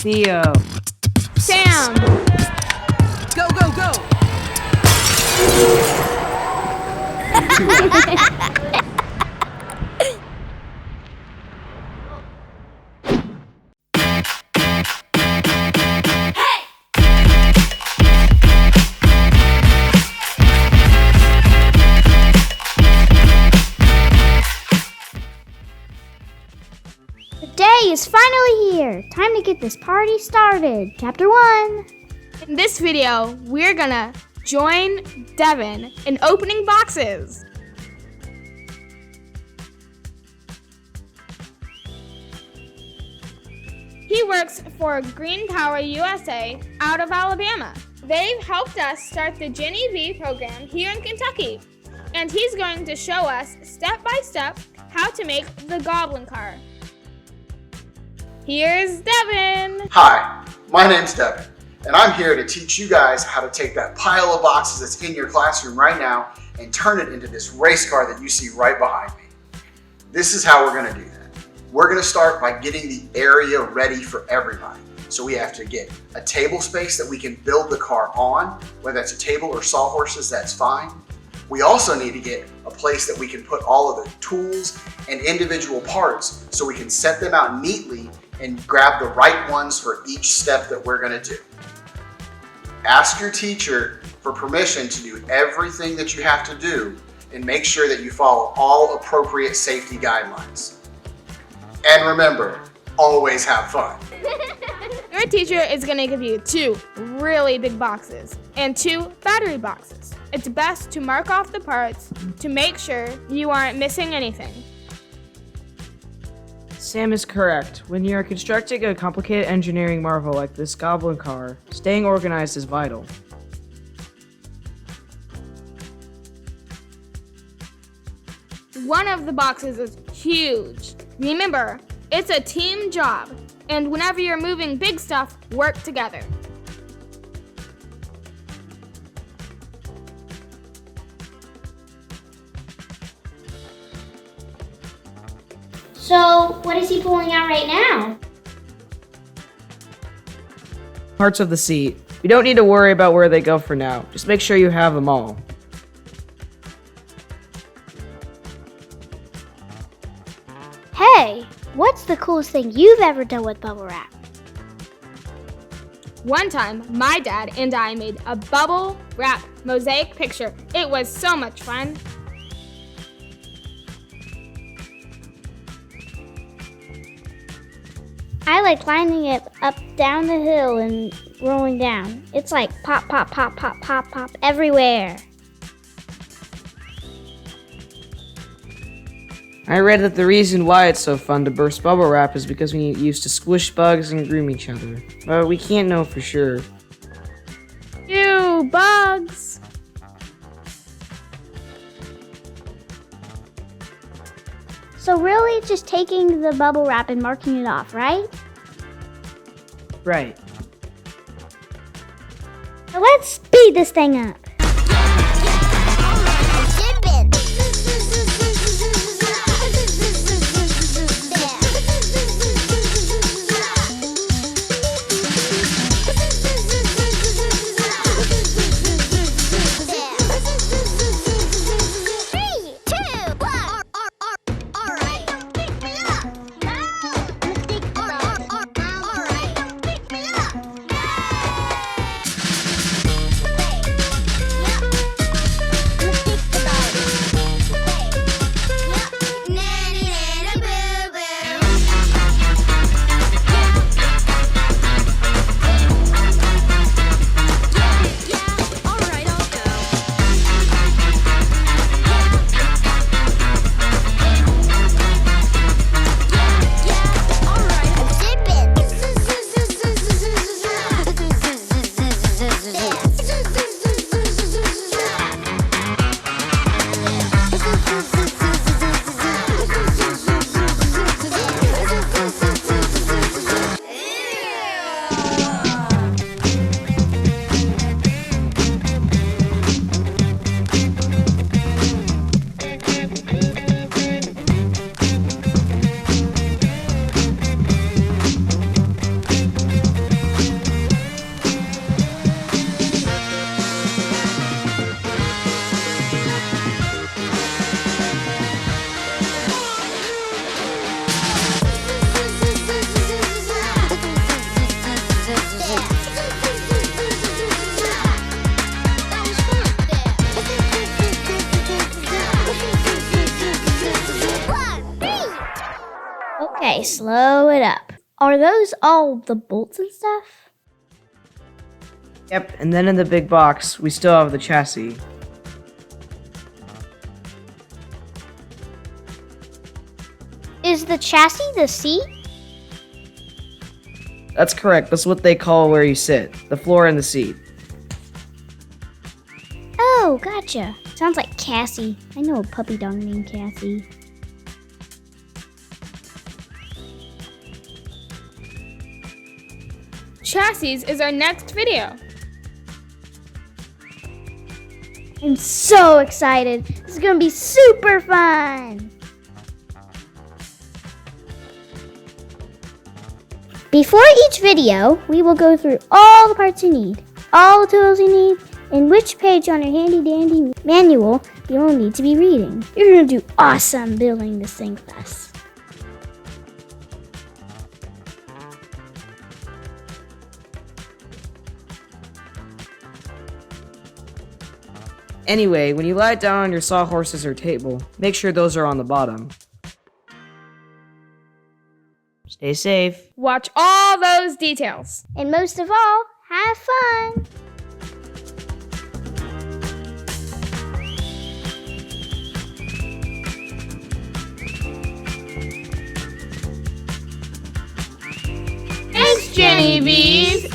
Theo. Sam. Go, go, go! The day is finally here. Time to get this party started. Chapter 1. In this video, we're gonna join Devon in opening boxes. He works for Green Power USA out of Alabama. They've helped us start the Ginny B program here in Kentucky. And he's going to show us step by step how to make the Goblin Car. Here's Devon. Hi, my name's Devon, and I'm here to teach you guys how to take that pile of boxes that's in your classroom right now and turn it into this race car that you see right behind me. This is how we're going to do that. We're going to start by getting the area ready for everybody. So we have to get a table space that we can build the car on, whether that's a table or sawhorses, that's fine. We also need to get a place that we can put all of the tools and individual parts so we can set them out neatly and grab the right ones for each step that we're going to do. Ask your teacher for permission to do everything that you have to do and make sure that you follow all appropriate safety guidelines. And remember, always have fun. Your teacher is going to give you 2 really big boxes and 2 battery boxes. It's best to mark off the parts to make sure you aren't missing anything. Sam is correct. When you're constructing a complicated engineering marvel like this Goblin Car, staying organized is vital. One of the boxes is huge. Remember, it's a team job, and whenever you're moving big stuff, work together. So, what is he pulling out right now? Parts of the seat. You don't need to worry about where they go for now. Just make sure you have them all. Hey, what's the coolest thing you've ever done with bubble wrap? One time, my dad and I made a bubble wrap mosaic picture. It was so much fun. I like lining it up down the hill and rolling down. It's like pop, pop, pop, pop, pop, pop everywhere. I read that the reason why it's so fun to burst bubble wrap is because we used to squish bugs and groom each other. But we can't know for sure. Ew, bugs! So really it's just taking the bubble wrap and marking it off, right? Right. So let's speed this thing up. Okay, slow it up. Are those all the bolts and stuff? Yep, and then in the big box, we still have the chassis. Is the chassis the seat? That's correct. That's what they call where you sit. The floor and the seat. Oh, gotcha. Sounds like Cassie. I know a puppy dog named Cassie. Chassis is our next video. I'm so excited. This is gonna be super fun. Before each video, we will go through all the parts you need, all the tools you need, and which page on your handy dandy manual you will need to be reading. You're gonna do awesome building this thing with us. Anyway, when you lie down on your sawhorses or table, make sure those are on the bottom. Stay safe. Watch all those details. And most of all, have fun. Thanks, Jenny Bees.